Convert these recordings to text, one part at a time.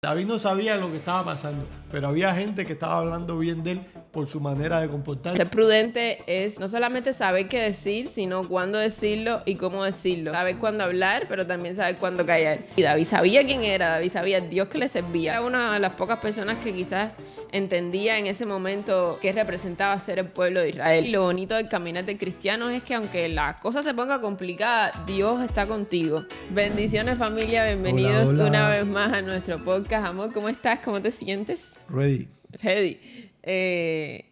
David no sabía lo que estaba pasando, pero había gente que estaba hablando bien de él por su manera de comportarse. Ser prudente es no solamente saber qué decir, sino cuándo decirlo y cómo decirlo. Saber cuándo hablar, pero también saber cuándo callar. Y David sabía quién era, David sabía el Dios que le servía. Era una de las pocas personas que quizás entendía en ese momento qué representaba ser el pueblo de Israel. Y lo bonito del caminar del cristiano es que aunque la cosa se ponga complicada, Dios está contigo. Bendiciones, familia, bienvenidos Hola, hola. una vez más a nuestro podcast. Amor, ¿cómo estás? ¿Cómo te sientes? Ready.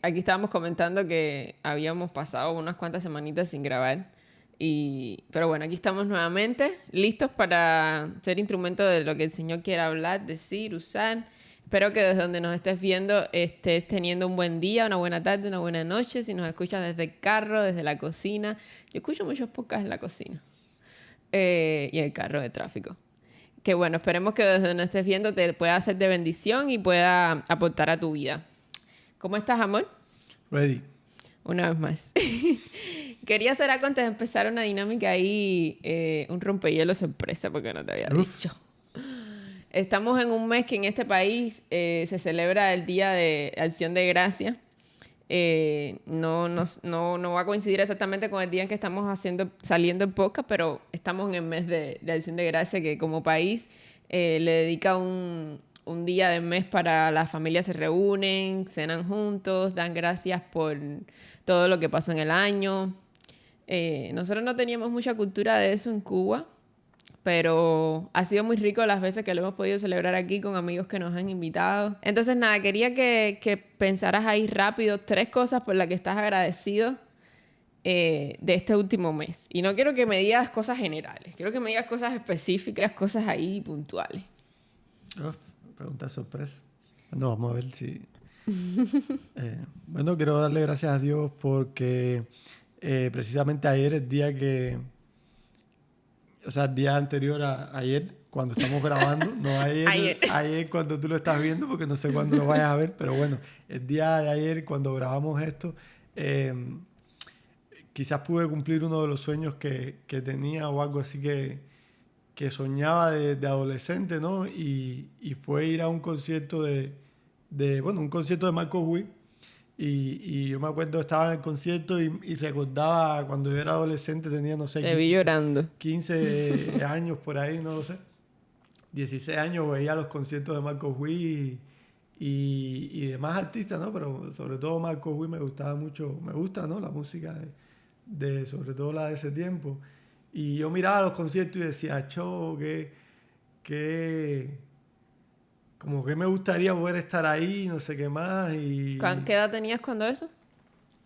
Aquí estábamos comentando que habíamos pasado unas cuantas semanitas sin grabar. Pero bueno, aquí estamos nuevamente, listos para ser instrumento de lo que el Señor quiera hablar, decir, usar. Espero que desde donde nos estés viendo estés teniendo un buen día, una buena tarde, una buena noche. Si nos escuchas desde el carro, desde la cocina. Yo escucho muchos podcasts en la cocina. Y el carro de tráfico. Que bueno, esperemos que desde donde estés viendo te pueda hacer de bendición y pueda aportar a tu vida. ¿Cómo estás, amor? Ready. Una vez más. Quería hacer antes de empezar una dinámica ahí, un rompehielo sorpresa, porque no te había dicho. Estamos en un mes que en este país se celebra el Día de Acción de Gracias. No va a coincidir exactamente con el día en que estamos saliendo el podcast, pero estamos en el mes de Acción de Gracias, que como país le dedica un día del mes para las familias se reúnen, cenan juntos, dan gracias por todo lo que pasó en el año. Nosotros no teníamos mucha cultura de eso en Cuba, pero ha sido muy rico las veces que lo hemos podido celebrar aquí con amigos que nos han invitado. Entonces, nada, quería que pensaras ahí rápido 3 cosas por las que estás agradecido de este último mes. Y no quiero que me digas cosas generales, quiero que me digas cosas específicas, cosas ahí puntuales. Pregunta sorpresa. Bueno, vamos a ver si... bueno, quiero darle gracias a Dios porque precisamente ayer, el día que... O sea, el día anterior a ayer, cuando estamos grabando, no ayer cuando tú lo estás viendo, porque no sé cuándo lo vayas a ver, pero bueno, el día de ayer cuando grabamos esto, quizás pude cumplir uno de los sueños que tenía o algo así que soñaba de adolescente, ¿no? Y fue ir a un concierto un concierto de Marcos Witt. Y yo me acuerdo, estaba en el concierto y recordaba cuando yo era adolescente, tenía, no sé, Te vi llorando. 15 años por ahí, no lo sé. 16 años, veía los conciertos de Marcos Witt y demás artistas, ¿no? Pero sobre todo Marcos Witt me gustaba mucho, me gusta, ¿no? La música sobre todo la de ese tiempo. Y yo miraba los conciertos y decía, como que me gustaría poder estar ahí, no sé qué más. ¿Qué edad tenías cuando eso?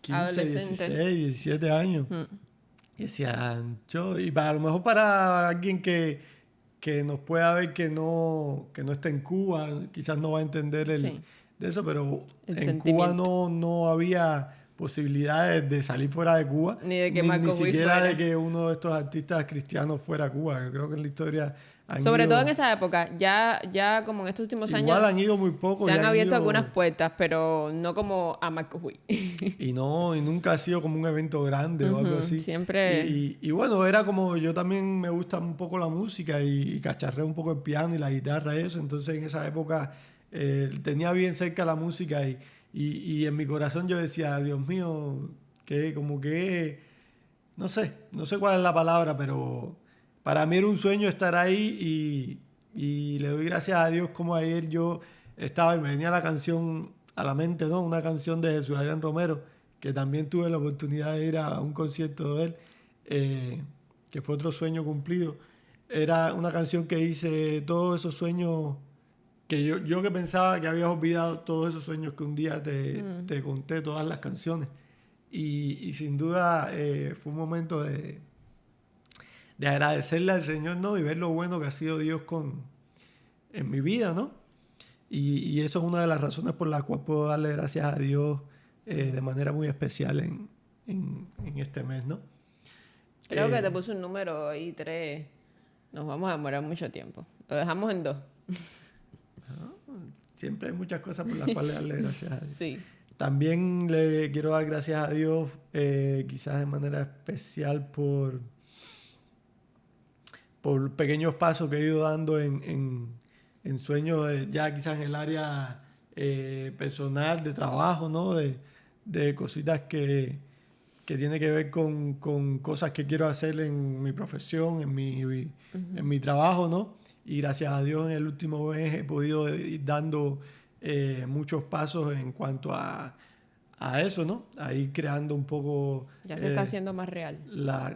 15, Adolescente. 16, 17 años. Y decía, y a lo mejor para alguien que nos pueda ver que no está en Cuba, quizás no va a entender de eso, pero en Cuba no había posibilidades de salir fuera de Cuba, ni de que Marcos Witt siquiera fuera. de que uno de estos artistas cristianos fuera a Cuba. Yo creo que en la historia sobre todo en esa época, ya como en estos últimos años han ido muy poco. Se han abierto algunas puertas, pero no como a Marcos Witt. y nunca ha sido como un evento grande o algo así. Siempre. Y bueno, era como yo también me gusta un poco la música y cacharré un poco el piano y la guitarra y eso. Entonces en esa época tenía bien cerca la música y en mi corazón yo decía, Dios mío, no sé cuál es la palabra, pero para mí era un sueño estar ahí y le doy gracias a Dios como ayer yo estaba y me venía la canción a la mente, ¿no? Una canción de Jesús Adrián Romero, que también tuve la oportunidad de ir a un concierto de él, que fue otro sueño cumplido. Era una canción que dice todos esos sueños que yo que pensaba que habías olvidado, todos esos sueños que un día te conté, todas las canciones. Y sin duda fue un momento de agradecerle al Señor, ¿no? Y ver lo bueno que ha sido Dios en mi vida, ¿no? Y eso es una de las razones por las cuales puedo darle gracias a Dios de manera muy especial en este mes, ¿no? Creo que te puse un número ahí, 3. Nos vamos a demorar mucho tiempo. Lo dejamos en 2. Siempre hay muchas cosas por las cuales darle gracias a Dios. Sí. También le quiero dar gracias a Dios, quizás de manera especial por pequeños pasos que he ido dando en en sueños ya quizás en el área personal, de trabajo, ¿no? De cositas que tiene que ver con cosas que quiero hacer en mi profesión, en mi trabajo, ¿no? Y gracias a Dios en el último mes he podido ir dando muchos pasos en cuanto a eso, ¿no? A ir creando un poco... Ya se está haciendo más real.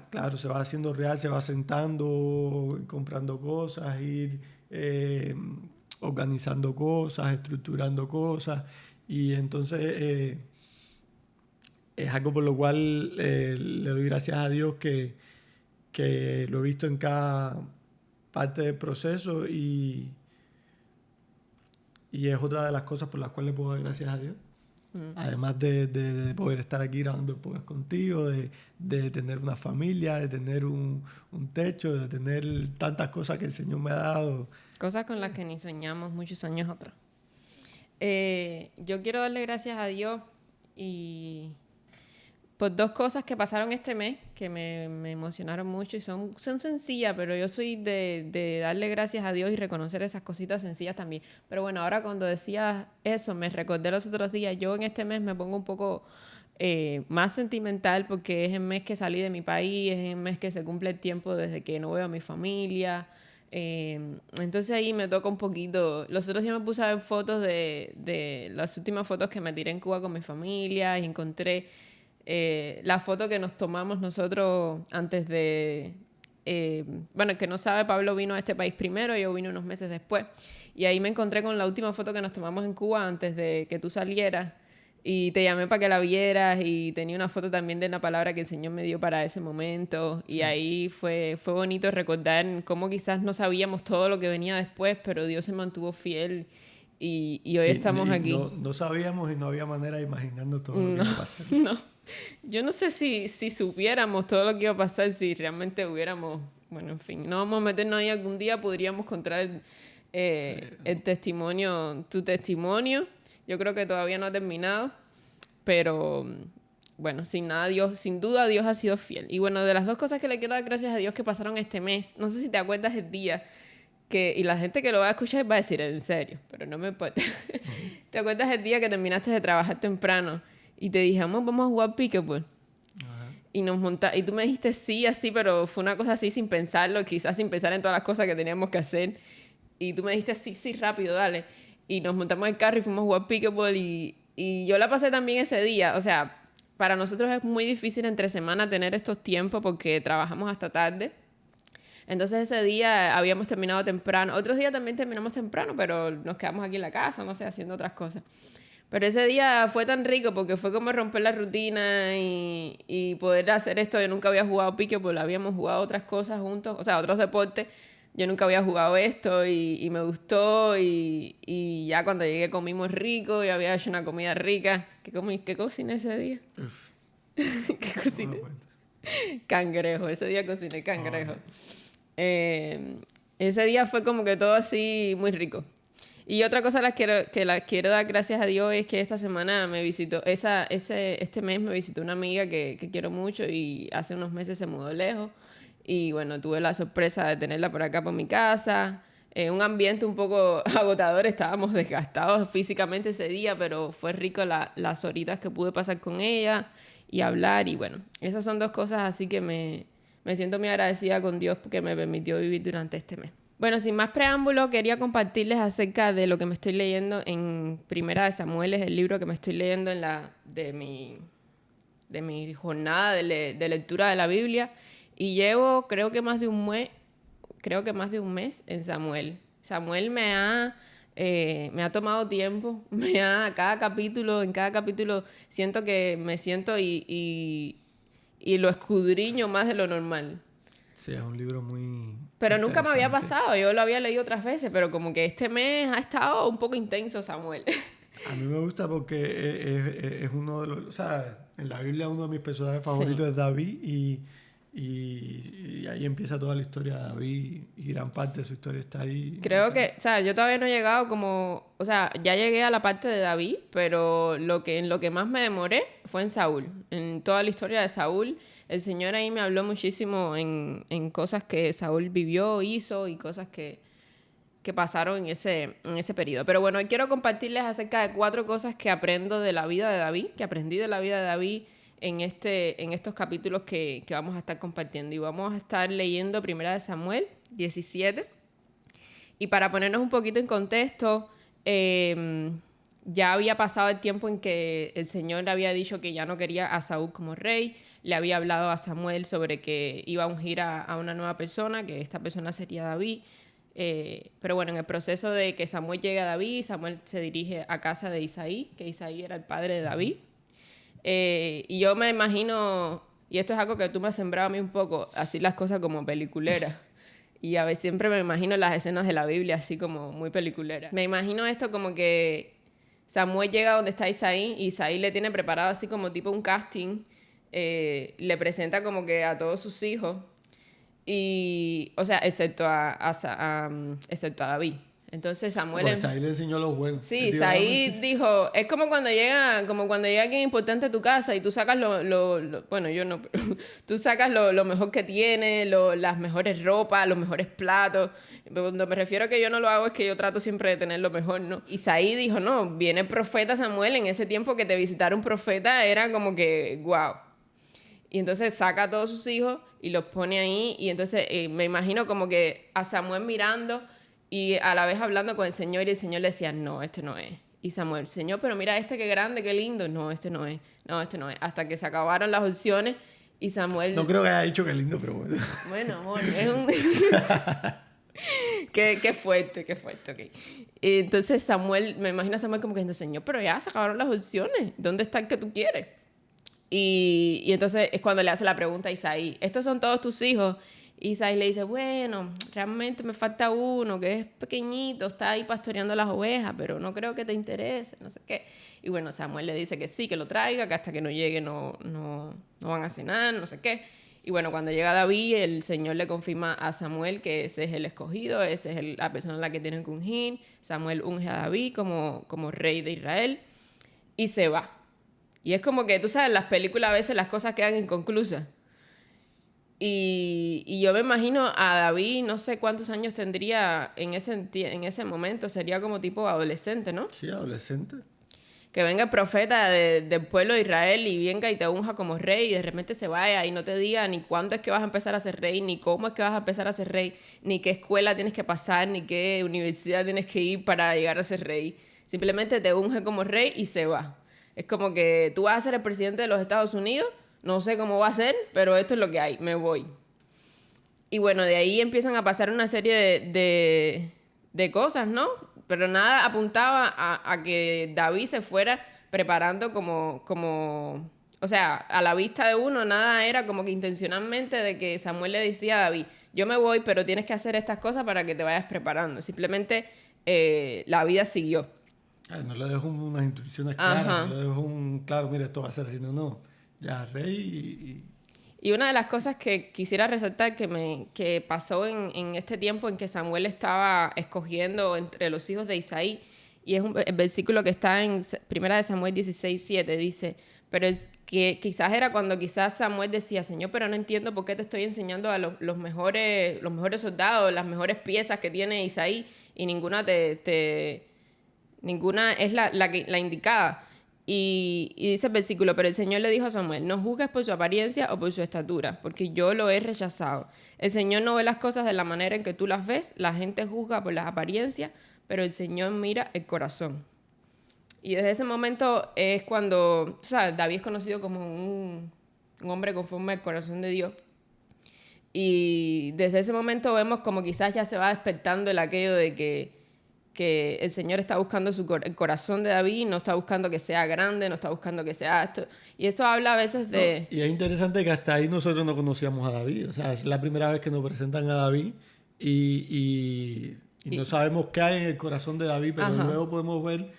Claro, se va haciendo real, se va sentando, comprando cosas, ir organizando cosas, estructurando cosas. Y entonces es algo por lo cual le doy gracias a Dios que lo he visto en cada parte del proceso y es otra de las cosas por las cuales le puedo dar gracias a Dios. Además de poder estar aquí grabando el podcast contigo, de tener una familia, de tener un techo, de tener tantas cosas que el Señor me ha dado. Cosas con las que ni soñamos muchos años atrás. Yo quiero darle gracias a Dios y por dos cosas que pasaron este mes que me emocionaron mucho y son sencillas, pero yo soy de darle gracias a Dios y reconocer esas cositas sencillas también. Pero bueno, ahora cuando decías eso, me recordé los otros días. Yo en este mes me pongo un poco más sentimental porque es el mes que salí de mi país, es el mes que se cumple el tiempo desde que no veo a mi familia. Entonces ahí me toca un poquito. Los otros días me puse a ver fotos de las últimas fotos que me tiré en Cuba con mi familia y encontré la foto que nos tomamos nosotros antes de... bueno, el que no sabe, Pablo vino a este país primero, yo vine unos meses después. Y ahí me encontré con la última foto que nos tomamos en Cuba antes de que tú salieras. Y te llamé para que la vieras y tenía una foto también de una palabra que el Señor me dio para ese momento. Y ahí fue bonito recordar cómo quizás no sabíamos todo lo que venía después, pero Dios se mantuvo fiel y hoy estamos aquí. No sabíamos y no había manera de imaginarnos todo lo que iba a pasar. No. Yo no sé si supiéramos todo lo que iba a pasar, si realmente hubiéramos... Bueno, en fin, no vamos a meternos ahí. Algún día podríamos encontrar el testimonio, tu testimonio. Yo creo que todavía no ha terminado, pero bueno, sin duda Dios ha sido fiel. Y bueno, de las dos cosas que le quiero dar gracias a Dios que pasaron este mes, no sé si te acuerdas el día y la gente que lo va a escuchar va a decir en serio, pero no me importa. ¿Te acuerdas el día que terminaste de trabajar temprano y te dijimos vamos a jugar pickleball? Y y tú me dijiste sí, así, pero fue una cosa así sin pensarlo, quizás sin pensar en todas las cosas que teníamos que hacer. Y tú me dijiste sí, rápido, dale. Y nos montamos en el carro y fuimos a jugar pickleball y yo la pasé también ese día. O sea, para nosotros es muy difícil entre semana tener estos tiempos porque trabajamos hasta tarde. Entonces ese día habíamos terminado temprano. Otros días también terminamos temprano, pero nos quedamos aquí en la casa, no sé, haciendo otras cosas. Pero ese día fue tan rico porque fue como romper la rutina y poder hacer esto. Yo nunca había jugado pickleball, habíamos jugado otras cosas juntos, o sea, otros deportes. Yo nunca había jugado esto y me gustó y ya cuando llegué comimos rico y había hecho una comida rica. ¿Qué cociné ese día? ¿Qué cociné? Cangrejo, ese día cociné cangrejo. Ese día fue como que todo así muy rico. Y otra cosa que la quiero dar gracias a Dios es que esta semana me visitó, este mes me visitó una amiga que quiero mucho y hace unos meses se mudó lejos. Y bueno, tuve la sorpresa de tenerla por acá por mi casa. Un ambiente un poco agotador, estábamos desgastados físicamente ese día, pero fue rico las horitas que pude pasar con ella y hablar. Y bueno, esas son dos cosas así que me siento muy agradecida con Dios porque me permitió vivir durante este mes. Bueno, sin más preámbulo, quería compartirles acerca de lo que me estoy leyendo en Primera de Samuel, es el libro que me estoy leyendo de mi jornada de lectura de la Biblia. Y llevo, creo que más de un mes en Samuel. Samuel me ha tomado tiempo. En cada capítulo siento y lo escudriño más de lo normal. Sí, es un libro muy... Pero nunca me había pasado. Yo lo había leído otras veces, pero como que este mes ha estado un poco intenso, Samuel. A mí me gusta porque es uno de los... O sea, en la Biblia uno de mis personajes favoritos es David y ahí empieza toda la historia de David y gran parte de su historia está ahí. Creo que, o sea, yo todavía no he llegado o sea, ya llegué a la parte de David, pero en lo que más me demoré fue en Saúl. En toda la historia de Saúl, el Señor ahí me habló muchísimo en cosas que Saúl vivió, hizo y cosas que que pasaron en ese periodo. Pero bueno, hoy quiero compartirles acerca de 4 cosas que aprendo de la vida de David, que aprendí de la vida de David en estos capítulos que vamos a estar compartiendo. Y vamos a estar leyendo 1 Samuel 17. Y para ponernos un poquito en contexto, ya había pasado el tiempo en que el Señor le había dicho que ya no quería a Saúl como rey. Le había hablado a Samuel sobre que iba a ungir a una nueva persona, que esta persona sería David. Pero bueno, en el proceso de que Samuel llegue a David, Samuel se dirige a casa de Isaí, que Isaí era el padre de David. Y yo me imagino, y esto es algo que tú me has sembrado a mí un poco, así las cosas como peliculeras. Y a veces siempre me imagino las escenas de la Biblia así como muy peliculeras. Me imagino esto como que Samuel llega donde está Isaí y Isaí le tiene preparado así como tipo un casting. Le presenta como que a todos sus hijos. Y, o sea, excepto a David. Entonces Samuel... Pues Isaí le enseñó los buenos. Sí, Isaí dijo... Es como cuando llega alguien importante a tu casa y tú sacas bueno, yo no, pero tú sacas lo mejor que tiene, las mejores ropas, los mejores platos. Cuando me refiero a que yo no lo hago es que yo trato siempre de tener lo mejor, ¿no? Isaí dijo, no, viene el profeta Samuel. En ese tiempo que te visitara un profeta era como que, wow. Y entonces saca a todos sus hijos y los pone ahí. Y entonces me imagino como que a Samuel mirando y a la vez hablando con el Señor. Y el Señor le decía, no, este no es. Y Samuel, Señor, pero mira este qué grande, qué lindo. No, este no es. No, este no es. Hasta que se acabaron las opciones y Samuel... No creo que haya dicho qué lindo, pero bueno. Bueno, amor, es un... qué fuerte, ok. Y entonces Samuel, me imagino a Samuel como que diciendo, Señor, pero ya se acabaron las opciones. ¿Dónde está el que tú quieres? Y entonces es cuando le hace la pregunta a Isaí, ¿estos son todos tus hijos? Y Isaí le dice, bueno, realmente me falta uno que es pequeñito, está ahí pastoreando las ovejas, pero no creo que te interese, no sé qué. Y bueno, Samuel le dice que sí, que lo traiga, que hasta que no llegue no van a cenar, no sé qué. Y bueno, cuando llega David, el Señor le confirma a Samuel que ese es el escogido, esa es la persona a la que tienen que ungir. Samuel unge a David como rey de Israel y se va. Y es como que, tú sabes, en las películas a veces las cosas quedan inconclusas. Y yo me imagino a David, no sé cuántos años tendría en ese momento, sería como tipo adolescente, ¿no? Sí, adolescente. Que venga el profeta del pueblo de Israel y venga y te unja como rey y de repente se vaya y no te diga ni cuándo es que vas a empezar a ser rey, ni cómo es que vas a empezar a ser rey, ni qué escuela tienes que pasar, ni qué universidad tienes que ir para llegar a ser rey. Simplemente te unge como rey y se va. Es como que tú vas a ser el presidente de los Estados Unidos, no sé cómo va a ser, pero esto es lo que hay, me voy. Y bueno, de ahí empiezan a pasar una serie de cosas, ¿no? Pero nada apuntaba a que David se fuera preparando como... O sea, a la vista de uno, nada era como que intencionalmente de que Samuel le decía a David, yo me voy, pero tienes que hacer estas cosas para que te vayas preparando. Simplemente la vida siguió. No le dejo unas instrucciones claras, no le dejo claro, mira, esto va a ser así, no, ya rey y una de las cosas que quisiera resaltar que pasó en este tiempo en que Samuel estaba escogiendo entre los hijos de Isaí, y es el versículo que está en 1 Samuel 16:7, dice, pero es que quizás era cuando quizás Samuel decía, Señor, pero no entiendo por qué te estoy enseñando a los mejores soldados, las mejores piezas que tiene Isaí, y ninguna ninguna es la indicada. Y dice el versículo, pero el Señor le dijo a Samuel, no juzgues por su apariencia o por su estatura, porque yo lo he rechazado. El Señor no ve las cosas de la manera en que tú las ves, la gente juzga por las apariencias, pero el Señor mira el corazón. Y desde ese momento es cuando, ¿sabes? David es conocido como un hombre conforme al corazón de Dios. Y desde ese momento vemos como quizás ya se va despertando el aquello de que el Señor está buscando el corazón de David, no está buscando que sea grande, no está buscando que sea esto. Y esto habla a veces de... No, y es interesante que hasta ahí nosotros no conocíamos a David. O sea, es la primera vez que nos presentan a David y no sabemos qué hay en el corazón de David, pero luego podemos ver,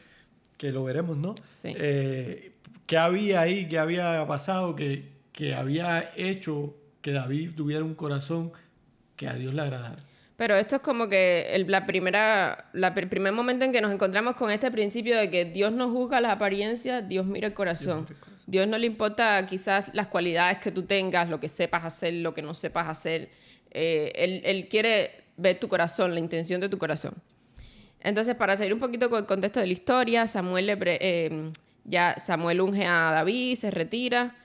que lo veremos, ¿no? Sí. ¿Qué había ahí, qué había pasado, que había hecho que David tuviera un corazón que a Dios le agradara? Pero esto es como que el primer momento en que nos encontramos con este principio de que Dios no juzga las apariencias, Dios mira el corazón. Dios no le importa quizás las cualidades que tú tengas, lo que sepas hacer, lo que no sepas hacer. Él quiere ver tu corazón, la intención de tu corazón. Entonces, para seguir un poquito con el contexto de la historia, Samuel unge a David, se retira.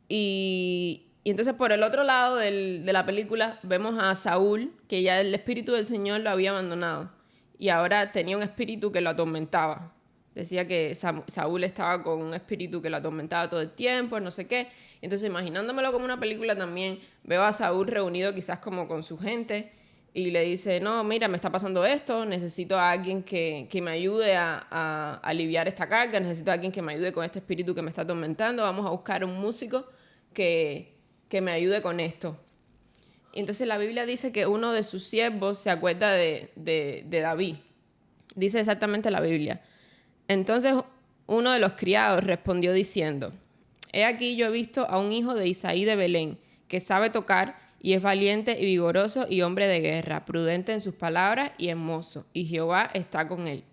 Y entonces, por el otro lado de la película, vemos a Saúl, que ya el espíritu del Señor lo había abandonado. Y ahora tenía un espíritu que lo atormentaba. Decía que Saúl estaba con un espíritu que lo atormentaba todo el tiempo, no sé qué. Entonces, imaginándomelo como una película también, veo a Saúl reunido quizás como con su gente y le dice, no, mira, me está pasando esto, necesito a alguien que me ayude a aliviar esta carga, necesito a alguien que me ayude con este espíritu que me está atormentando, vamos a buscar un músico que me ayude con esto. Y entonces la Biblia dice que uno de sus siervos se acuerda de David. Dice exactamente la Biblia. Entonces uno de los criados respondió diciendo, he aquí yo he visto a un hijo de Isaí de Belén, que sabe tocar y es valiente y vigoroso y hombre de guerra, prudente en sus palabras y hermoso, y Jehová está con él.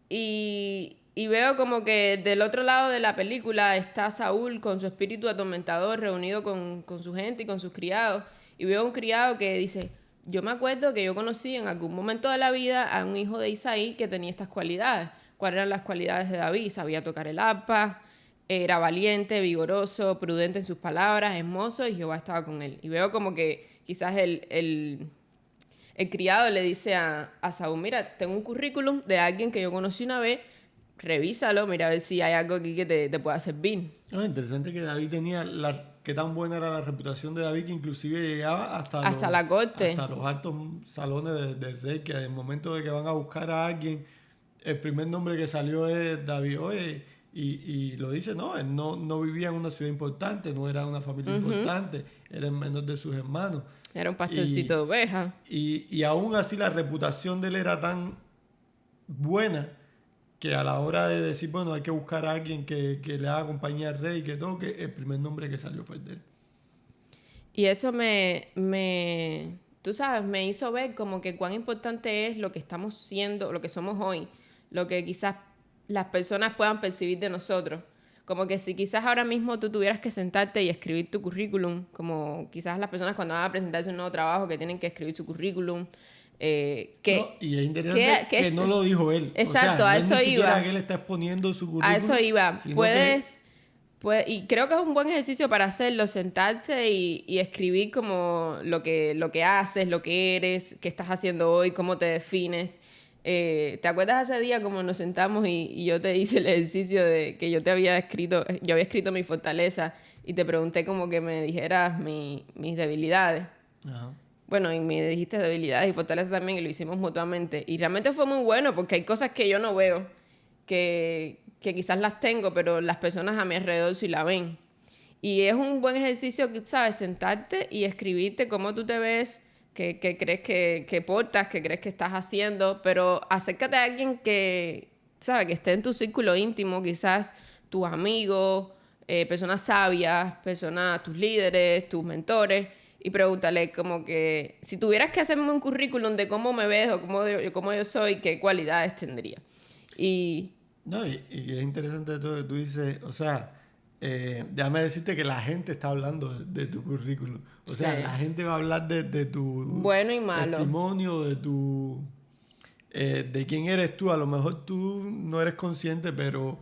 Y veo como que del otro lado de la película está Saúl con su espíritu atormentador reunido con su gente y con sus criados, y veo un criado que dice, yo me acuerdo que yo conocí en algún momento de la vida a un hijo de Isaí que tenía estas cualidades. ¿Cuáles eran las cualidades de David? Sabía tocar el arpa, era valiente, vigoroso, prudente en sus palabras, hermoso, y Jehová estaba con él. Y veo como que quizás el criado le dice a Saúl, mira, tengo un currículum de alguien que yo conocí una vez, revísalo, mira a ver si hay algo aquí que te pueda servir. No, interesante que David tenía, qué tan buena era la reputación de David, que inclusive llegaba hasta la corte. Hasta los altos salones del rey, que en el momento de que van a buscar a alguien, el primer nombre que salió es David. Oye, y lo dice, no, él no vivía en una ciudad importante, no era una familia importante, era el menor de sus hermanos. Era un pastorcito de ovejas. Y aún así la reputación de él era tan buena que a la hora de decir, bueno, hay que buscar a alguien que le haga compañía al rey, que toque, el primer nombre que salió fue el de él. Y eso tú sabes, me hizo ver como que cuán importante es lo que estamos siendo, lo que somos hoy, lo que quizás las personas puedan percibir de nosotros. Como que si quizás ahora mismo tú tuvieras que sentarte y escribir tu currículum, como quizás las personas cuando van a presentarse un nuevo trabajo que tienen que escribir su currículum. Y es interesante que no lo dijo él. Exacto, o sea, a eso iba. Que él está exponiendo su currículum. A eso iba. Y creo que es un buen ejercicio para hacerlo, sentarse y escribir como lo que haces, lo que eres, qué estás haciendo hoy, cómo te defines. ¿Te acuerdas ese día como nos sentamos y yo te hice el ejercicio de que yo había escrito mi fortaleza y te pregunté como que me dijeras mis debilidades? Ajá. Bueno, y me dijiste debilidades y fortalezas también y lo hicimos mutuamente. Y realmente fue muy bueno porque hay cosas que yo no veo, que quizás las tengo, pero las personas a mi alrededor sí la ven. Y es un buen ejercicio, ¿sabes? Sentarte y escribirte cómo tú te ves, qué crees que portas, qué crees que estás haciendo, pero acércate a alguien que, ¿sabes? Que esté en tu círculo íntimo, quizás tus amigos, personas sabias, tus líderes, tus mentores, y pregúntale como que si tuvieras que hacerme un currículum de cómo me ves o cómo yo soy, qué cualidades tendría. No, y es interesante todo lo que tú dices, o sea, déjame decirte que la gente está hablando de tu currículum. O sea, sí. La gente va a hablar de tu bueno y malo testimonio, de quién eres tú. A lo mejor tú no eres consciente, pero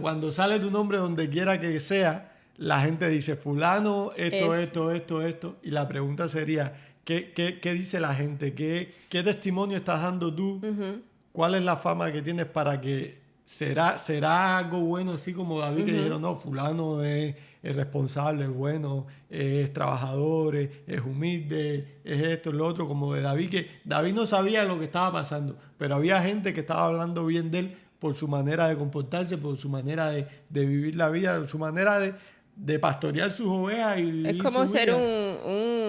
cuando sale tu nombre donde quiera que sea, la gente dice, fulano, esto. Y la pregunta sería, ¿qué dice la gente? ¿Qué testimonio estás dando tú? Uh-huh. ¿Cuál es la fama que tienes para que será algo bueno, así como David, que dijeron, no, fulano es responsable, es bueno, es trabajador, es humilde, es esto, es lo otro, como de David, que David no sabía lo que estaba pasando, pero había gente que estaba hablando bien de él por su manera de comportarse, por su manera de vivir la vida, su manera de pastorear sus ovejas y vivir es como su ser vida.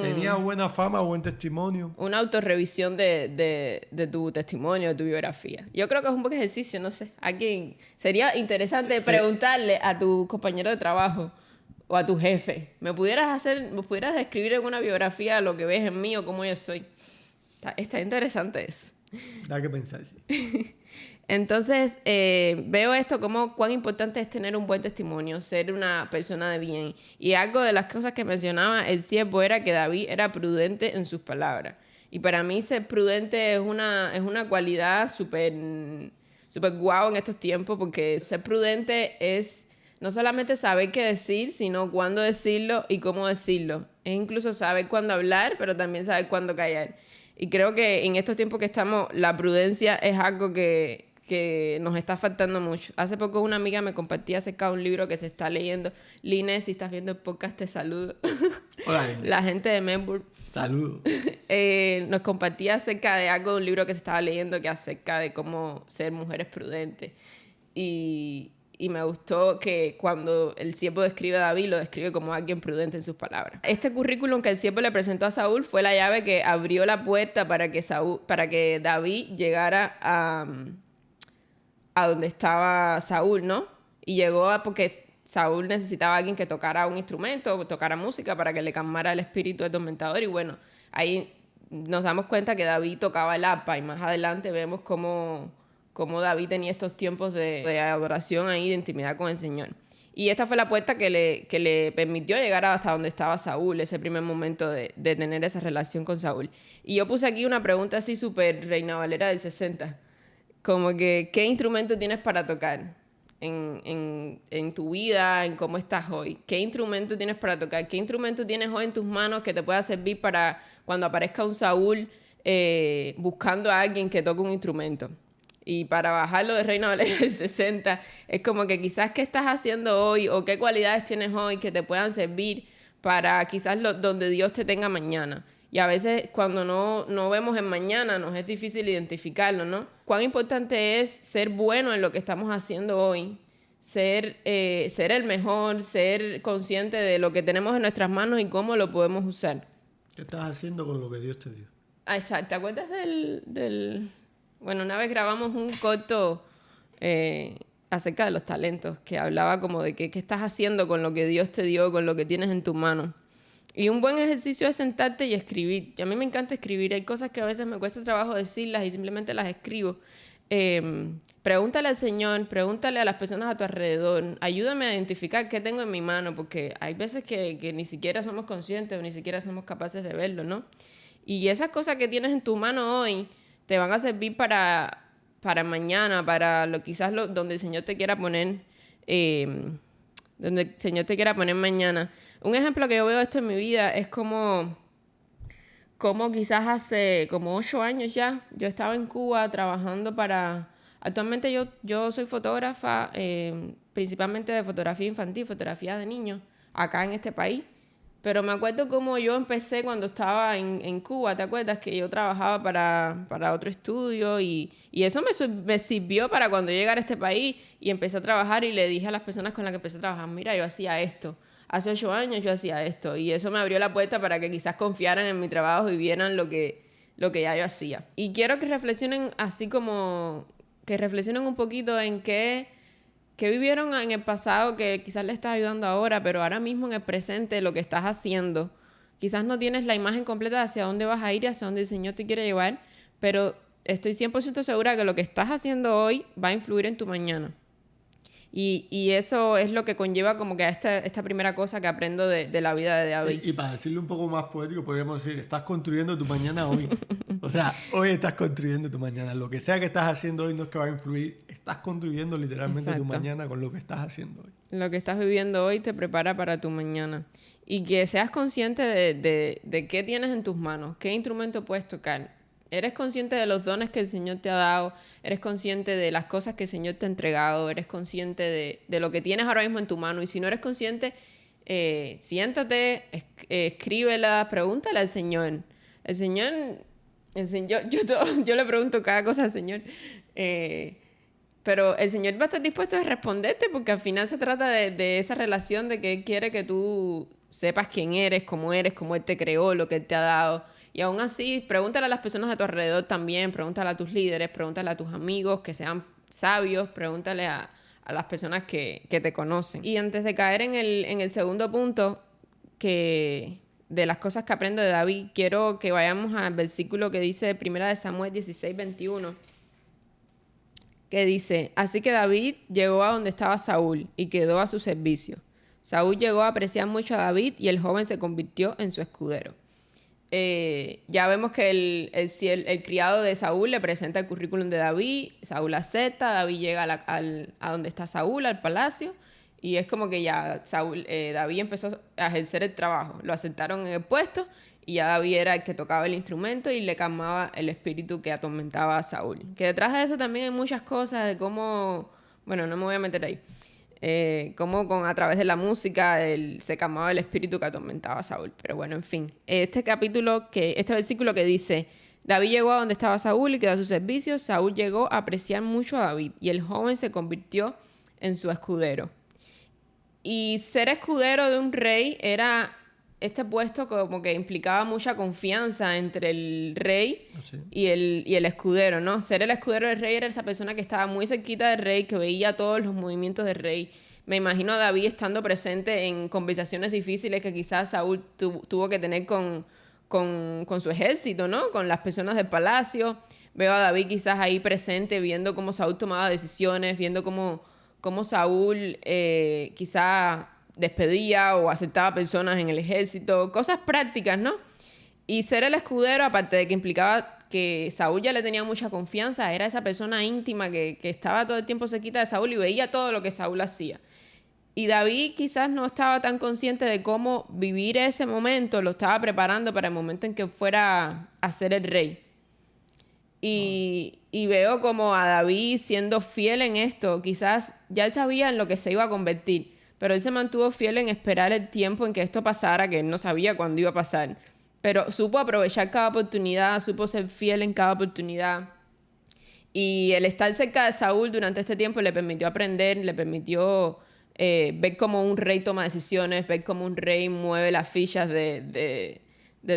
Tenía buena fama, buen testimonio. Una autorrevisión de tu testimonio, de tu biografía. Yo creo que es un buen ejercicio, no sé. Sería interesante preguntarle a tu compañero de trabajo o a tu jefe. ¿Me pudieras describir en una biografía lo que ves en mí o cómo yo soy? Está interesante eso. Da que pensar, sí. Entonces, veo esto como cuán importante es tener un buen testimonio, ser una persona de bien. Y algo de las cosas que mencionaba el siervo era que David era prudente en sus palabras. Y para mí ser prudente es una cualidad súper guau en estos tiempos, porque ser prudente es no solamente saber qué decir, sino cuándo decirlo y cómo decirlo. Es incluso saber cuándo hablar, pero también saber cuándo callar. Y creo que en estos tiempos que estamos, la prudencia es algo que nos está faltando mucho. Hace poco una amiga me compartía acerca de un libro que se está leyendo. Line, si estás viendo el podcast, te saludo. Hola. La gente de Melbourne. Saludos. Nos compartía acerca de algo de un libro que se estaba leyendo, que acerca de cómo ser mujeres prudentes. Y me gustó que cuando el siervo describe a David, lo describe como alguien prudente en sus palabras. Este currículum que el siervo le presentó a Saúl fue la llave que abrió la puerta para que David llegara a donde estaba Saúl, ¿no? Y llegó porque Saúl necesitaba a alguien que tocara un instrumento, tocara música para que le calmara el espíritu atormentador. Y bueno, ahí nos damos cuenta que David tocaba el arpa, y más adelante vemos cómo David tenía estos tiempos de adoración ahí, de intimidad con el Señor. Y esta fue la puerta que le permitió llegar hasta donde estaba Saúl, ese primer momento de tener esa relación con Saúl. Y yo puse aquí una pregunta así súper Reina Valera del 60, como que, ¿qué instrumento tienes para tocar en tu vida, en cómo estás hoy? ¿Qué instrumento tienes para tocar? ¿Qué instrumento tienes hoy en tus manos que te pueda servir para cuando aparezca un Saúl buscando a alguien que toque un instrumento? Y para bajarlo de Reina Valera del 60, es como que quizás qué estás haciendo hoy o qué cualidades tienes hoy que te puedan servir para quizás donde Dios te tenga mañana. Y a veces cuando no vemos en mañana nos es difícil identificarlo, ¿no? Cuán importante es ser bueno en lo que estamos haciendo hoy, ser el mejor, ser consciente de lo que tenemos en nuestras manos y cómo lo podemos usar. ¿Qué estás haciendo con lo que Dios te dio? Ah, exacto. ¿Te acuerdas Bueno, una vez grabamos un corto acerca de los talentos, que hablaba como de qué estás haciendo con lo que Dios te dio, con lo que tienes en tus manos. Y un buen ejercicio es sentarte y escribir. Y a mí me encanta escribir. Hay cosas que a veces me cuesta trabajo decirlas y simplemente las escribo. Pregúntale al Señor, pregúntale a las personas a tu alrededor. Ayúdame a identificar qué tengo en mi mano, porque hay veces que ni siquiera somos conscientes o ni siquiera somos capaces de verlo, ¿no? Y esas cosas que tienes en tu mano hoy te van a servir para mañana, para donde el Señor te quiera poner, donde el Señor te quiera poner mañana. Un ejemplo que yo veo de esto en mi vida es como quizás hace como 8 años ya, yo estaba en Cuba trabajando actualmente yo soy fotógrafa, principalmente de fotografía infantil, fotografía de niños, acá en este país. Pero me acuerdo cómo yo empecé cuando estaba en Cuba, ¿te acuerdas? Que yo trabajaba para otro estudio y eso me sirvió para cuando llegara a este país y empecé a trabajar y le dije a las personas con las que empecé a trabajar, mira, yo hacía esto. Hace 8 años yo hacía esto y eso me abrió la puerta para que quizás confiaran en mi trabajo y vieran lo que ya yo hacía. Y quiero que reflexionen que reflexionen un poquito en qué vivieron en el pasado que quizás le estás ayudando ahora, pero ahora mismo en el presente lo que estás haciendo, quizás no tienes la imagen completa de hacia dónde vas a ir y hacia dónde el Señor te quiere llevar, pero estoy 100% segura que lo que estás haciendo hoy va a influir en tu mañana. Y eso es lo que conlleva como que a esta primera cosa que aprendo de la vida de David. Y para decirlo un poco más poético, podríamos decir, estás construyendo tu mañana hoy. O sea, hoy estás construyendo tu mañana. Lo que sea que estás haciendo hoy no es que va a influir. Estás construyendo literalmente tu mañana con lo que estás haciendo hoy. Lo que estás viviendo hoy te prepara para tu mañana. Y que seas consciente de qué tienes en tus manos, qué instrumento puedes tocar. ¿Eres consciente de los dones que el Señor te ha dado? ¿Eres consciente de las cosas que el Señor te ha entregado? ¿Eres consciente de lo que tienes ahora mismo en tu mano? Y si no eres consciente, siéntate, escríbela, pregúntale al Señor. El Señor yo le pregunto cada cosa al Señor. Pero el Señor va a estar dispuesto a responderte porque al final se trata de esa relación de que Él quiere que tú sepas quién eres, cómo Él te creó, lo que Él te ha dado. Y aún así, pregúntale a las personas a tu alrededor también, pregúntale a tus líderes, pregúntale a tus amigos que sean sabios, pregúntale a las personas que te conocen. Y antes de caer en el segundo punto, de las cosas que aprendo de David, quiero que vayamos al versículo que dice 1 Samuel 16:21, que dice, así que David llegó a donde estaba Saúl y quedó a su servicio. Saúl llegó a apreciar mucho a David y el joven se convirtió en su escudero. ya vemos que el criado de Saúl le presenta el currículum de David, Saúl acepta, David llega a donde está Saúl, al palacio, y es como que ya David empezó a ejercer el trabajo, lo aceptaron en el puesto, y ya David era el que tocaba el instrumento y le calmaba el espíritu que atormentaba a Saúl. Que detrás de eso también hay muchas cosas de cómo, bueno, no me voy a meter ahí, cómo a través de la música se calmaba el espíritu que atormentaba a Saúl. Pero bueno, en fin, este versículo que dice: David llegó a donde estaba Saúl y quedó a su servicio. Saúl llegó a apreciar mucho a David y el joven se convirtió en su escudero. Y ser escudero de un rey era este puesto como que implicaba mucha confianza entre el rey y el escudero, ¿no? Ser el escudero del rey era esa persona que estaba muy cerquita del rey, que veía todos los movimientos del rey. Me imagino a David estando presente en conversaciones difíciles que quizás Saúl tuvo que tener con su ejército, ¿no? Con las personas del palacio. Veo a David quizás ahí presente, viendo cómo Saúl tomaba decisiones, viendo cómo Saúl quizás despedía o aceptaba personas en el ejército, cosas prácticas, ¿no? Y ser el escudero, aparte de que implicaba que Saúl ya le tenía mucha confianza, era esa persona íntima que estaba todo el tiempo cerquita de Saúl y veía todo lo que Saúl hacía. Y David quizás no estaba tan consciente de cómo vivir ese momento, lo estaba preparando para el momento en que fuera a ser el rey. Y veo como a David siendo fiel en esto. Quizás ya él sabía en lo que se iba a convertir, pero él se mantuvo fiel en esperar el tiempo en que esto pasara, que él no sabía cuándo iba a pasar. Pero supo aprovechar cada oportunidad, supo ser fiel en cada oportunidad. Y el estar cerca de Saúl durante este tiempo le permitió aprender, le permitió ver cómo un rey toma decisiones, ver cómo un rey mueve las fichas de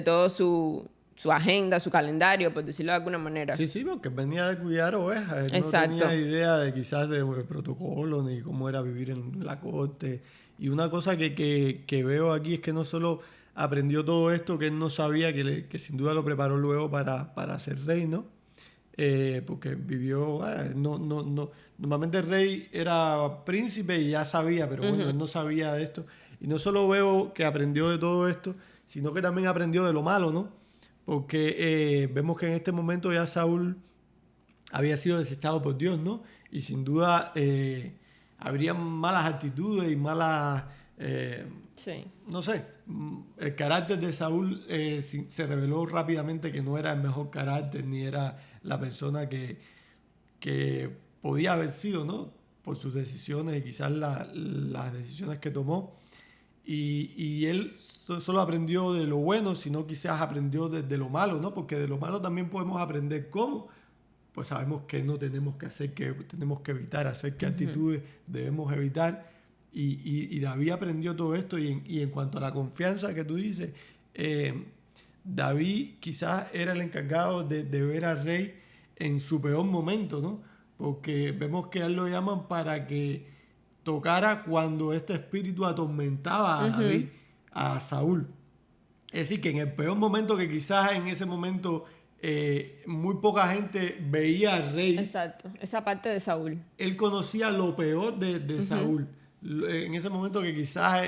todo su agenda, su calendario, por decirlo de alguna manera. Sí, porque venía de cuidar ovejas. Él Exacto. no tenía idea de quizás de protocolo ni cómo era vivir en la corte. Y una cosa que veo aquí es que no solo aprendió todo esto que él no sabía, que sin duda lo preparó luego para ser rey, ¿no? Porque vivió... Normalmente el rey era príncipe y ya sabía, pero bueno, él no sabía de esto. Y no solo veo que aprendió de todo esto, sino que también aprendió de lo malo, ¿no? Porque vemos que en este momento ya Saúl había sido desechado por Dios, ¿no? Y sin duda habría malas actitudes y malas... Sí. No sé, el carácter de Saúl se reveló rápidamente que no era el mejor carácter, ni era la persona que podía haber sido, ¿no? Por sus decisiones y quizás las decisiones que tomó. Y él solo aprendió de lo bueno, sino quizás aprendió de lo malo, ¿no? Porque de lo malo también podemos aprender cómo. Pues sabemos que no tenemos que hacer, que tenemos que evitar, hacer qué actitudes debemos evitar. Y David aprendió todo esto. Y en cuanto a la confianza que tú dices, David quizás era el encargado de ver al rey en su peor momento, ¿no? Porque vemos que a él lo llaman para que tocara cuando este espíritu atormentaba a David, a Saúl. Es decir, que en el peor momento, que quizás en ese momento muy poca gente veía al rey. Exacto, esa parte de Saúl. Él conocía lo peor de Saúl. En ese momento que quizás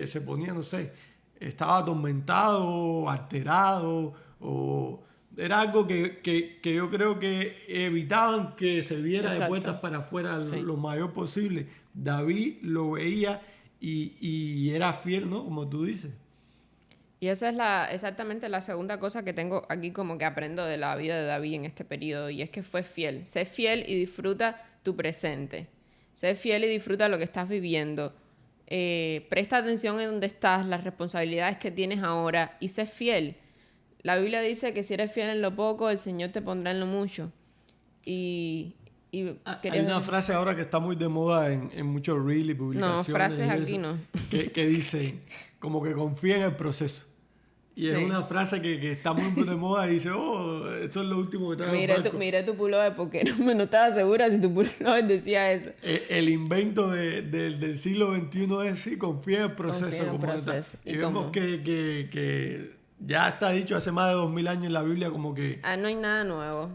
se ponía, no sé, estaba atormentado, alterado, o era algo que yo creo que evitaban que se viera de puertas para afuera lo mayor posible. David lo veía y era fiel, ¿no? Como tú dices. Y esa es exactamente la segunda cosa que tengo aquí como que aprendo de la vida de David en este periodo, y es que fue fiel. Sé fiel y disfruta tu presente. Sé fiel y disfruta lo que estás viviendo. Presta atención en dónde estás, las responsabilidades que tienes ahora, y sé fiel. La Biblia dice que si eres fiel en lo poco, el Señor te pondrá en lo mucho. Hay una frase ahora que está muy de moda en muchos reels y publicaciones. No, frases aquí no. Que dice, como que confía en el proceso. Y es una frase que está muy de moda y dice, esto es lo último que trae. Miré tu pullover porque no estaba segura si tu pullover decía eso. El invento del siglo XXI es, sí, confía en el proceso. Y vemos que ya está dicho hace más de 2000 años en la Biblia como que... No hay nada nuevo.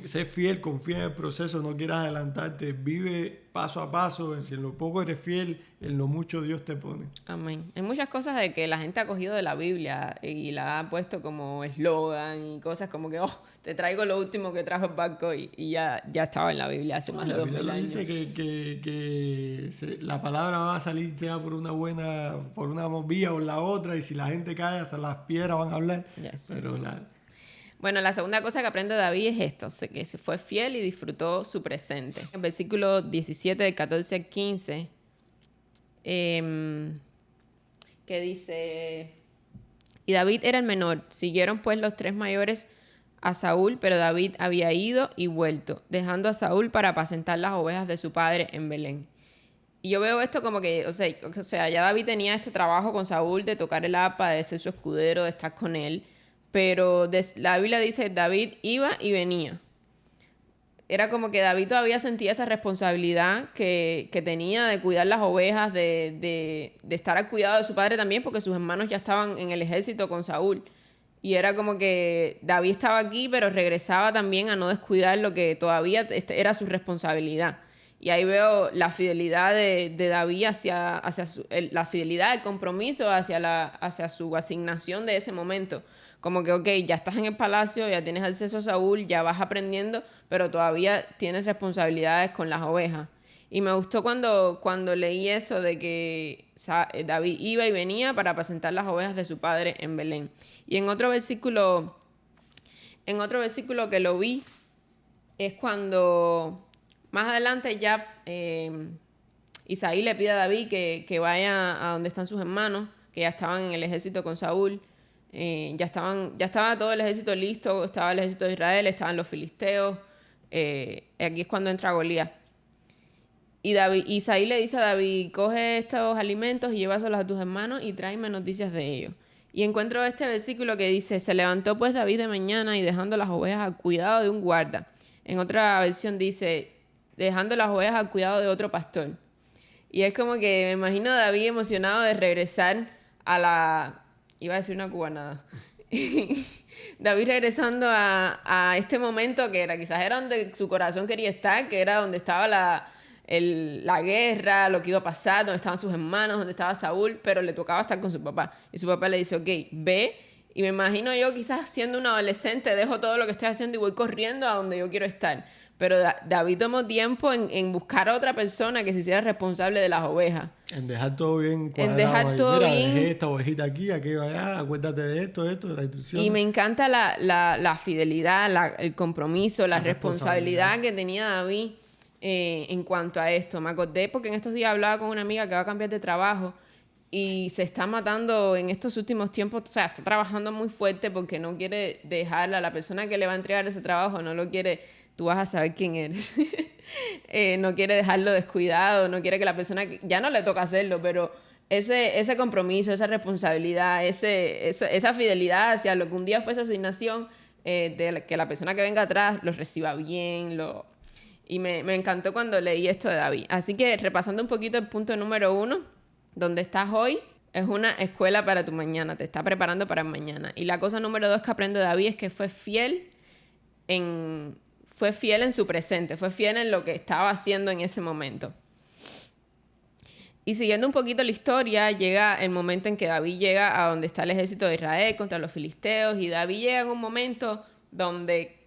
sé fiel, confía en el proceso, no quieras adelantarte, vive paso a paso, si en lo poco eres fiel, en lo mucho Dios te pone. Amén. Hay muchas cosas de que la gente ha cogido de la Biblia y la ha puesto como eslogan y cosas como que, te traigo lo último que trajo el barco y ya estaba en la Biblia hace más de 2000 años. Dice la palabra va a salir sea por una vía o la otra, y si la gente cae, hasta las piedras van a hablar. Yes. Pero Bueno, la segunda cosa que aprende David es esto, que se fue fiel y disfrutó su presente. En el versículo 17, del 14 al 15, que dice: y David era el menor, siguieron pues los 3 mayores a Saúl, pero David había ido y vuelto, dejando a Saúl para apacentar las ovejas de su padre en Belén. Y yo veo esto como que, o sea, ya David tenía este trabajo con Saúl de tocar el arpa, de ser su escudero, de estar con él. Pero la Biblia dice, David iba y venía. Era como que David todavía sentía esa responsabilidad que tenía de cuidar las ovejas, de estar al cuidado de su padre también, porque sus hermanos ya estaban en el ejército con Saúl. Y era como que David estaba aquí, pero regresaba también a no descuidar lo que todavía era su responsabilidad. Y ahí veo la fidelidad de David hacia la fidelidad, el compromiso hacia su asignación de ese momento. Como que, ok, ya estás en el palacio, ya tienes acceso a Saúl, ya vas aprendiendo, pero todavía tienes responsabilidades con las ovejas. Y me gustó cuando leí eso de que David iba y venía para apacentar las ovejas de su padre en Belén. Y en otro versículo que lo vi, es cuando más adelante ya Isaí le pide a David que vaya a donde están sus hermanos, que ya estaban en el ejército con Saúl. Ya estaba todo el ejército listo, estaba el ejército de Israel, estaban los filisteos. Aquí es cuando entra Goliat. Y Isaí le dice a David: coge estos alimentos y llévaselos a tus hermanos y tráeme noticias de ellos. Y encuentro este versículo que dice: se levantó pues David de mañana y dejando las ovejas al cuidado de un guarda. En otra versión dice: dejando las ovejas al cuidado de otro pastor. Y es como que me imagino a David emocionado de regresar iba a decir una cubanada. David regresando a este momento que quizás era donde su corazón quería estar, que era donde estaba la guerra, lo que iba a pasar, donde estaban sus hermanos, donde estaba Saúl, pero le tocaba estar con su papá. Y su papá le dice: ok, ve. Y me imagino yo quizás siendo un adolescente, dejo todo lo que estoy haciendo y voy corriendo a donde yo quiero estar. Pero David tomó tiempo en buscar a otra persona que se hiciera responsable de las ovejas. En dejar todo bien cuadrado. En dejar todo bien. Dejé esta ovejita aquí, aquello allá, acuérdate de esto, de la instrucción. Y me encanta la fidelidad, el compromiso, la responsabilidad que tenía David en cuanto a esto. Me acordé porque en estos días hablaba con una amiga que va a cambiar de trabajo y se está matando en estos últimos tiempos, o sea, está trabajando muy fuerte porque no quiere dejar a la persona que le va a entregar ese trabajo, no lo quiere. Tú vas a saber quién eres. No quiere dejarlo descuidado, no quiere que la persona... Ya no le toca hacerlo, pero ese compromiso, esa responsabilidad, esa fidelidad hacia lo que un día fue su asignación, que la persona que venga atrás lo reciba bien. Y me encantó cuando leí esto de David. Así que repasando un poquito el punto número 1, donde estás hoy es una escuela para tu mañana, te está preparando para mañana. Y la cosa número 2 que aprendo de David es que fue fiel en su presente, fue fiel en lo que estaba haciendo en ese momento. Y siguiendo un poquito la historia, llega el momento en que David llega a donde está el ejército de Israel contra los filisteos, y David llega en un momento donde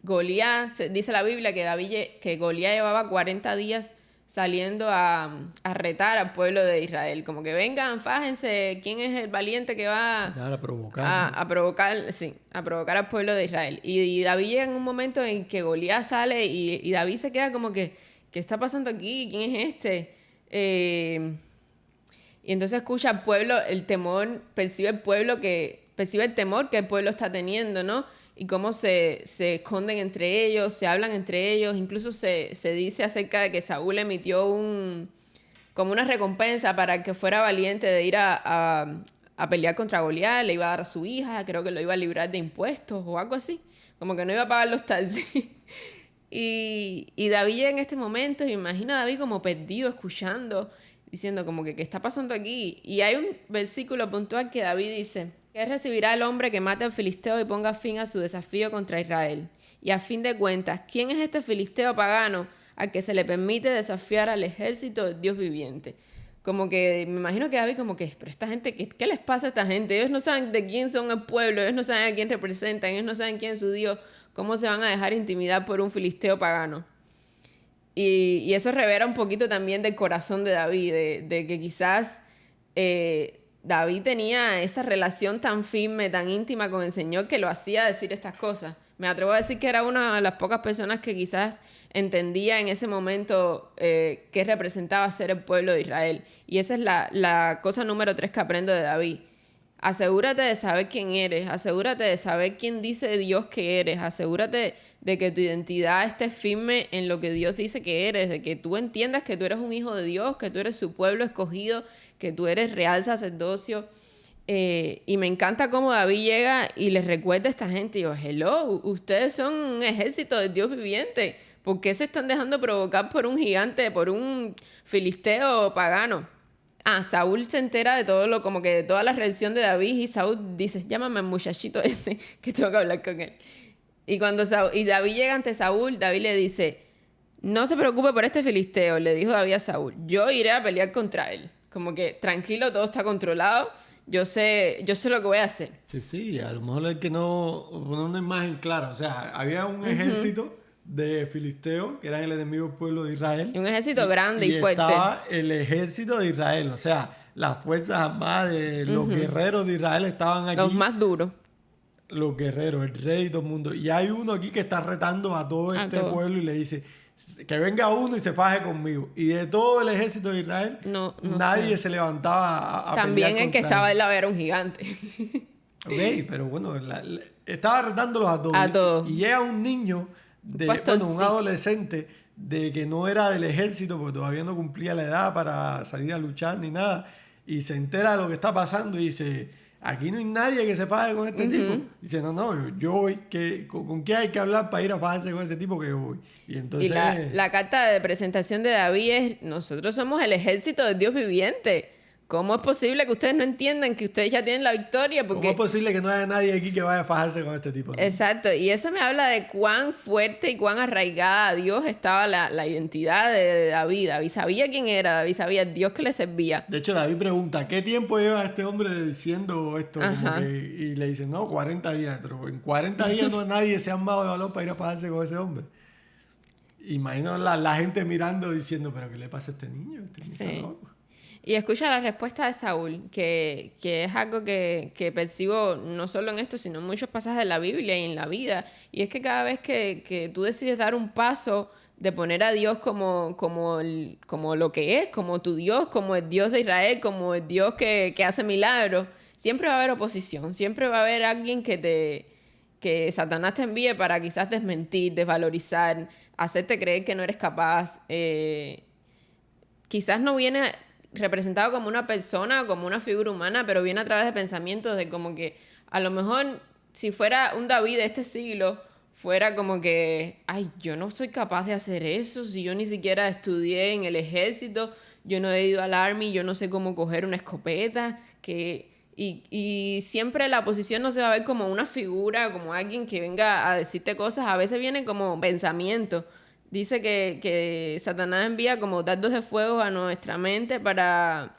Goliat, dice la Biblia que Goliat llevaba 40 días saliendo a retar al pueblo de Israel, como que vengan, fájense, ¿quién es el valiente que va a provocar? A provocar al pueblo de Israel. Y David llega en un momento en que Goliat sale y David se queda como que, ¿qué está pasando aquí? ¿Quién es este? Y entonces escucha al pueblo, el temor, percibe el temor que el pueblo está teniendo, ¿no? Y cómo se esconden entre ellos, se hablan entre ellos. Incluso se dice acerca de que Saúl emitió como una recompensa para que fuera valiente de ir a pelear contra Goliat. Le iba a dar a su hija, creo que lo iba a librar de impuestos o algo así. Como que no iba a pagar los taxis. Y David llega en este momento, y me imagino a David como perdido, escuchando, diciendo como que ¿qué está pasando aquí? Y hay un versículo puntual que David dice: ¿Qué recibirá el hombre que mate al filisteo y ponga fin a su desafío contra Israel? Y a fin de cuentas, ¿quién es este filisteo pagano al que se le permite desafiar al ejército del Dios viviente? Como que me imagino que David como que, pero esta gente, ¿qué les pasa a esta gente? Ellos no saben de quién son el pueblo, ellos no saben a quién representan, ellos no saben quién es su Dios. ¿Cómo se van a dejar intimidar por un filisteo pagano? Y eso revela un poquito también del corazón de David, de que quizás David tenía esa relación tan firme, tan íntima con el Señor que lo hacía decir estas cosas. Me atrevo a decir que era una de las pocas personas que quizás entendía en ese momento qué representaba ser el pueblo de Israel. Y esa es la cosa número 3 que aprendo de David. Asegúrate de saber quién eres, asegúrate de saber quién dice Dios que eres, asegúrate de que tu identidad esté firme en lo que Dios dice que eres, de que tú entiendas que tú eres un hijo de Dios, que tú eres su pueblo escogido, que tú eres real sacerdocio. Y me encanta cómo David llega y les recuerda a esta gente, y yo, hello, ustedes son un ejército de Dios viviente, ¿por qué se están dejando provocar por un gigante, por un filisteo pagano? Saúl se entera de todo como que de toda la reacción de David y Saúl dice, llámame al muchachito ese que tengo que hablar con él. Y cuando David llega ante Saúl, David le dice, no se preocupe por este filisteo, le dijo David a Saúl, yo iré a pelear contra él. Como que tranquilo, todo está controlado, yo sé lo que voy a hacer. Sí, a lo mejor es que no poner una imagen clara, o sea, había un ejército de filisteos, que eran el enemigo del pueblo de Israel. Y un ejército grande y fuerte. Estaba el ejército de Israel, o sea, las fuerzas armadas de los guerreros de Israel estaban aquí. Los más duros. Los guerreros, el rey y todo el mundo. Y hay uno aquí que está retando a todo pueblo y le dice, que venga uno y se faje conmigo. Y de todo el ejército de Israel, nadie se levantaba a También pelear el que estaba al lado era un gigante. Ok, pero bueno, estaba retándolos a todos. A todos. Y llega un niño, un adolescente, de que no era del ejército, porque todavía no cumplía la edad para salir a luchar ni nada, y se entera de lo que está pasando y dice, aquí no hay nadie que se faje con este tipo. Dice, no, yo voy, ¿con qué hay que hablar para ir a fajarse con ese tipo que yo voy? Y entonces... Y la carta de presentación de David es, nosotros somos el ejército de Dios viviente. ¿Cómo es posible que ustedes no entiendan que ustedes ya tienen la victoria? Porque... ¿Cómo es posible que no haya nadie aquí que vaya a fajarse con este tipo? ¿No? Exacto, y eso me habla de cuán fuerte y cuán arraigada a Dios estaba la identidad de David. David sabía quién era, David sabía el Dios que le servía. De hecho, David pregunta, ¿qué tiempo lleva este hombre diciendo esto? Y le dicen, no, 40 días. Pero en 40 días no nadie se ha armado de valor para ir a fajarse con ese hombre. Imagino la gente mirando diciendo, ¿pero qué le pasa a este niño? Este niño está loco. Y escucha la respuesta de Saúl, que es algo que percibo no solo en esto, sino en muchos pasajes de la Biblia y en la vida. Y es que cada vez que tú decides dar un paso de poner a Dios como lo que es, como tu Dios, como el Dios de Israel, como el Dios que hace milagros, siempre va a haber oposición, siempre va a haber alguien que Satanás te envíe para quizás desmentir, desvalorizar, hacerte creer que no eres capaz. Quizás no viene representado como una persona o como una figura humana, pero viene a través de pensamientos de como que a lo mejor si fuera un David de este siglo, fuera como que, ay, yo no soy capaz de hacer eso, si yo ni siquiera estudié en el ejército, yo no he ido al army, yo no sé cómo coger una escopeta, y siempre la oposición no se va a ver como una figura, como alguien que venga a decirte cosas, a veces viene como pensamientos. Dice que Satanás envía como dardos de fuego a nuestra mente para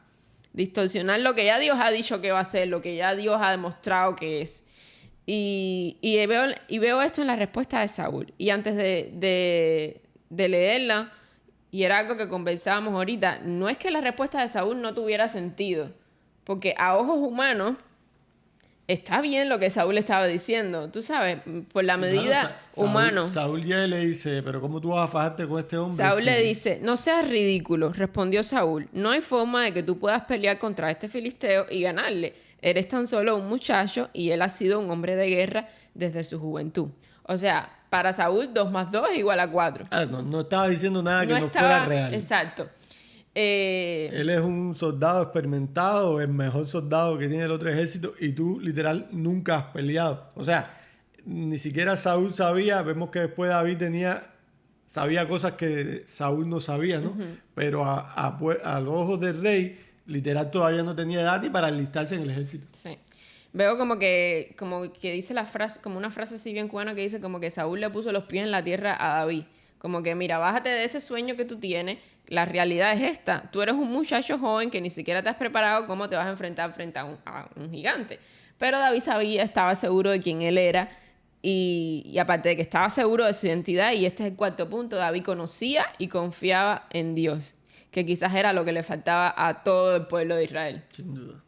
distorsionar lo que ya Dios ha dicho que va a ser, lo que ya Dios ha demostrado que es. Y veo esto en la respuesta de Saúl. Y antes de leerla, y era algo que conversábamos ahorita, no es que la respuesta de Saúl no tuviera sentido, porque a ojos humanos está bien lo que Saúl estaba diciendo, tú sabes, por la medida humana. Saúl ya le dice, pero ¿cómo tú vas a fajarte con este hombre? Saúl le dice, no seas ridículo, respondió Saúl, no hay forma de que tú puedas pelear contra este filisteo y ganarle. Eres tan solo un muchacho y él ha sido un hombre de guerra desde su juventud. O sea, para Saúl 2 más 2 es igual a 4. No estaba diciendo nada que no fuera real. Exacto. Él es un soldado experimentado, el mejor soldado que tiene el otro ejército, y tú literal nunca has peleado. O sea, ni siquiera Saúl sabía. Vemos que después David sabía cosas que Saúl no sabía, ¿no? Pero a los ojos del rey, literal todavía no tenía edad ni para alistarse en el ejército. Sí. Veo como que dice la frase, como una frase así bien cubana que dice como que Saúl le puso los pies en la tierra a David. Como que, mira, bájate de ese sueño que tú tienes. La realidad es esta. Tú eres un muchacho joven que ni siquiera te has preparado cómo te vas a enfrentar frente a un gigante. Pero David estaba seguro de quién él era. Y aparte de que estaba seguro de su identidad, y este es el cuarto punto, David conocía y confiaba en Dios. Que quizás era lo que le faltaba a todo el pueblo de Israel. Sin duda.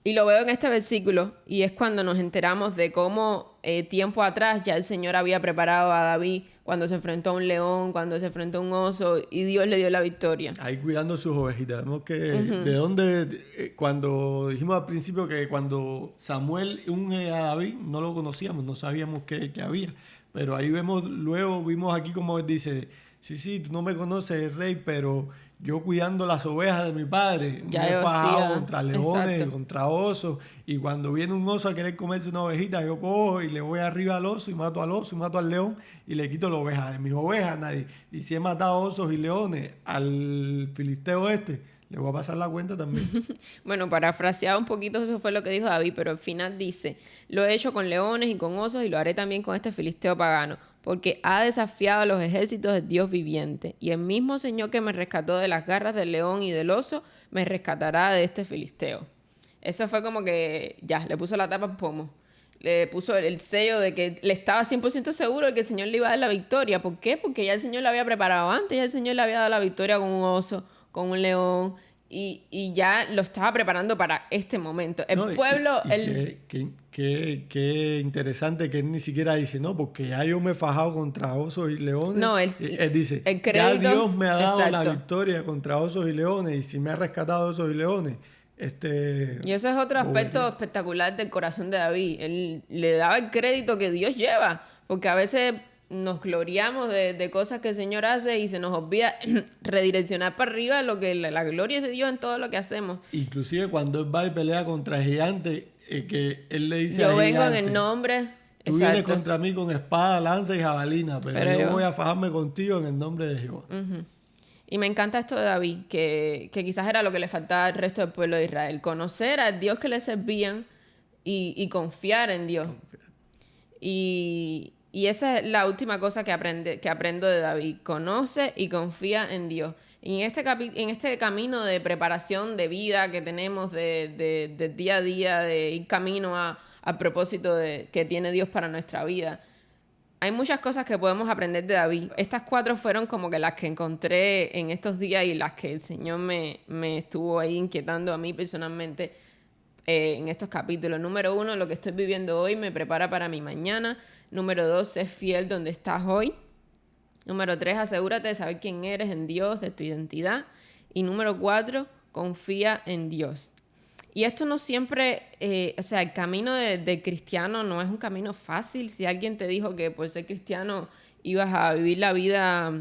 Y lo veo en este versículo, y es cuando nos enteramos de cómo tiempo atrás ya el Señor había preparado a David cuando se enfrentó a un león, cuando se enfrentó a un oso, y Dios le dio la victoria. Ahí cuidando sus ovejitas. Vemos que de dónde, cuando dijimos al principio que cuando Samuel unge a David, no lo conocíamos, no sabíamos qué había. Pero ahí vimos aquí como él dice, sí, tú no me conoces, rey, pero yo cuidando las ovejas de mi padre, Ya me he fajado contra leones, exacto, contra osos, y cuando viene un oso a querer comerse una ovejita, yo cojo y le voy arriba al oso y mato al león y le quito la oveja de mis ovejas, nadie. Y si he matado osos y leones al filisteo le voy a pasar la cuenta también. Bueno, parafraseado un poquito, eso fue lo que dijo David, pero al final dice, lo he hecho con leones y con osos y lo haré también con este filisteo pagano, porque ha desafiado a los ejércitos del Dios viviente, y el mismo Señor que me rescató de las garras del león y del oso, me rescatará de este filisteo. Eso fue como que, ya, le puso la tapa al pomo. Le puso el sello de que le estaba 100% seguro de que el Señor le iba a dar la victoria. ¿Por qué? Porque ya el Señor la había preparado antes, ya el Señor le había dado la victoria con un oso, con un león, y ya lo estaba preparando para este momento. El pueblo... Qué interesante que él ni siquiera dice, no, porque ya yo me he fajado contra osos y leones. No, él dice, el crédito, ya Dios me ha dado exacto, la victoria contra osos y leones, y si me ha rescatado osos y leones, Y ese es otro aspecto espectacular del corazón de David. Él le daba el crédito que Dios lleva, porque a veces nos gloriamos de cosas que el Señor hace y se nos olvida redireccionar para arriba lo que la gloria es de Dios en todo lo que hacemos. Inclusive cuando él va y pelea contra el gigante, que él le dice yo vengo en el nombre... Tú vienes contra mí con espada, lanza y jabalina, pero yo voy a fajarme contigo en el nombre de Jehová. Y me encanta esto de David, que quizás era lo que le faltaba al resto del pueblo de Israel. Conocer al Dios que le servían y confiar en Dios. Y esa es la última cosa que aprendo de David. Conoce y confía en Dios. Y en este camino de preparación de vida que tenemos de día a día, de ir camino al propósito que tiene Dios para nuestra vida, hay muchas cosas que podemos aprender de David. Estas 4 fueron como que las que encontré en estos días y las que el Señor me estuvo ahí inquietando a mí personalmente en estos capítulos. Número 1, lo que estoy viviendo hoy me prepara para mi mañana. Número 2, sé fiel donde estás hoy. Número 3, asegúrate de saber quién eres en Dios, de tu identidad. Y número 4, confía en Dios. Y esto no siempre, el camino de cristiano no es un camino fácil. Si alguien te dijo que por ser cristiano ibas a vivir la vida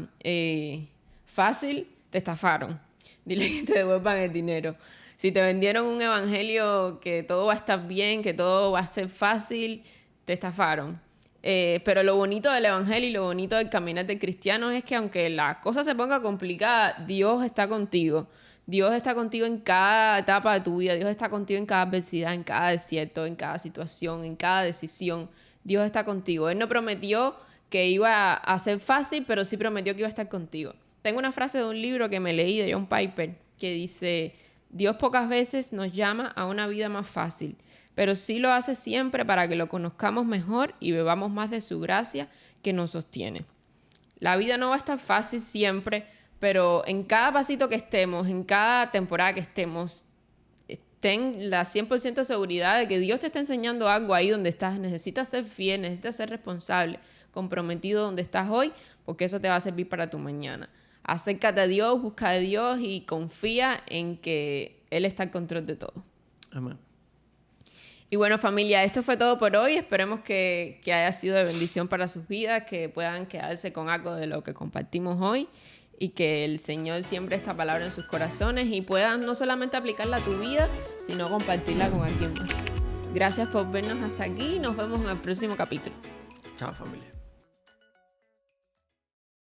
fácil, te estafaron. Dile que te devuelvan el dinero. Si te vendieron un evangelio que todo va a estar bien, que todo va a ser fácil, te estafaron. Pero lo bonito del evangelio y lo bonito del caminar del cristiano es que aunque la cosa se ponga complicada, Dios está contigo. Dios está contigo en cada etapa de tu vida. Dios está contigo en cada adversidad, en cada desierto, en cada situación, en cada decisión. Dios está contigo. Él no prometió que iba a ser fácil, pero sí prometió que iba a estar contigo. Tengo una frase de un libro que me leí de John Piper que dice: Dios pocas veces nos llama a una vida más fácil, pero sí lo hace siempre para que lo conozcamos mejor y bebamos más de su gracia que nos sostiene. La vida no va a estar fácil siempre, pero en cada pasito que estemos, en cada temporada que estemos, ten la 100% seguridad de que Dios te está enseñando algo ahí donde estás. Necesitas ser fiel, necesitas ser responsable, comprometido donde estás hoy, porque eso te va a servir para tu mañana. Acércate a Dios, busca de Dios y confía en que Él está en control de todo. Amén. Y bueno, familia, esto fue todo por hoy. Esperemos que haya sido de bendición para sus vidas, que puedan quedarse con algo de lo que compartimos hoy y que el Señor siembre esta palabra en sus corazones y puedan no solamente aplicarla a tu vida, sino compartirla con alguien más. Gracias por vernos hasta aquí y nos vemos en el próximo capítulo. Chao, familia.